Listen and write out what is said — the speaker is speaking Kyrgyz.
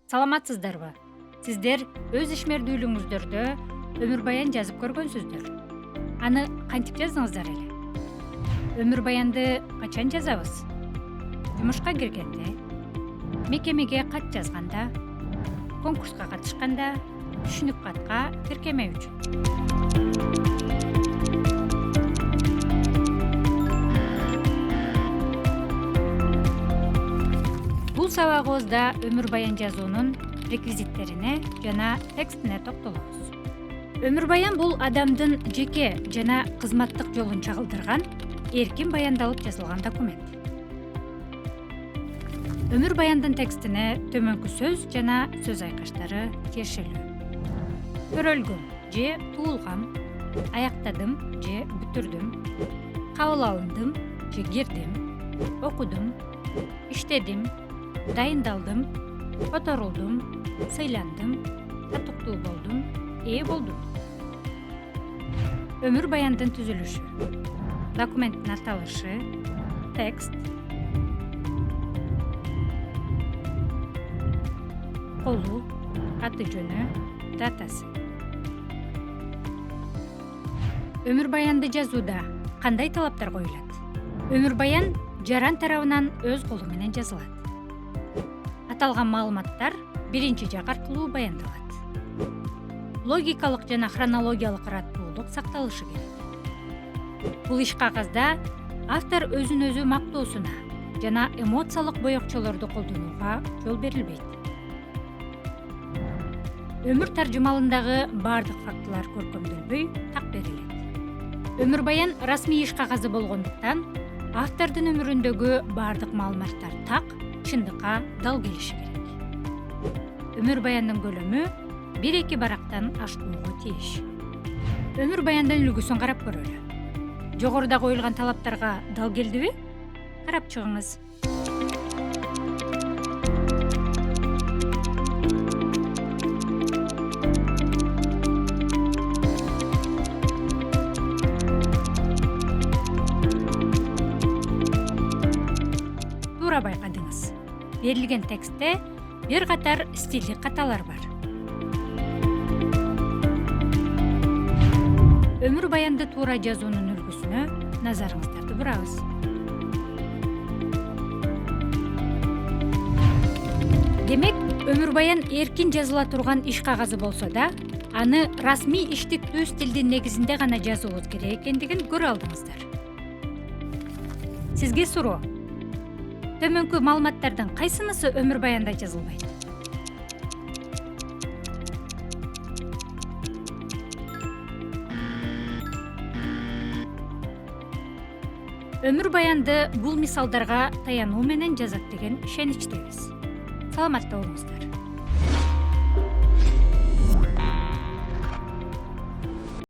Саламатсыздарбы? Сиздер өз ишмердүүлүгүңүздөрдө өмүр баян жазып көргөнсүздөр. Аны кантип жаздыңыздар эле? Өмүр баянды качан жазабыз? Жумушка киргенде, мекемеге кат жазганда, конкурска катышканда, түшүнүк катка тиркеме үчүн. Бул сабагыбызда өмүр баян жазуунун реквизиттерине жана текстине токтолобуз. Өмүр баян бул адамдын жеке жана кызматтык жолун чагылдырган, эркин баяндалып жазылган документ. Өмүр баяндын текстине төмөнкү сөз жана сөз айкаштары тиешелүү. Көрөлгөм же туулгам, аяктадым же бүтүрдүм, кабыл алындым же кирдим, окудум, иштедим, дайындалдым, которулдум, сыйландым, татыктуу болдум, ээ болдум. Өмүр баяндын түзүлүшү, документтин аталышы, текст, колу, аты жөнү, датасы. Өмүр баянды жазууда кандай талаптар коюлат? Өмүр баян жаран тарабынан өз колу менен жазылат. Аталган маалыматтар биринчи жак аркылуу баяндалат. Логикалык жана хронологиялык ыраттуулук сакталышы керек. Бул иш кагазда автор өзүн өзү мактоосуна жана эмоциялык боекчолорду колдонууга жол берилбейт. Өмүр таржымалындагы бардык фактылар көркөмдөлбөй, так берилет. Өмүр баян расмий иш кагазы болгондуктан, автордун өмүрүндөгү бардык маалыматтар так, чындыкка дал келиши керек. Өмүр баяндын көлөмү 1-2 барактан ашпоого тийиш. Өмүр баяндын үлгүсүн карап көрөлү. Жогоруда коюлган талаптарга дал келдиби? Карап чыгыңыз. Туура байкадыңыз. Берилген текстте бир катар стилдик каталар бар. Өмүр баянды туура жазуунун үлгүсүнө назарыңыздарды бурабыз. Демек, өмүр баян эркин жазыла турган иш кагазы болсо да, аны расмий иштиктүү стилдин негизинде гана жазуубуз керек экендигин көрө алдыңыздар. Сизге суроо: төмөнкү маалыматтардын кайсынысы өмүр баянда жазылбайт? Өмүр баянды бул мисалдарга таянуу менен жазат деген ишеничтебиз. Саламатта болуңуздар.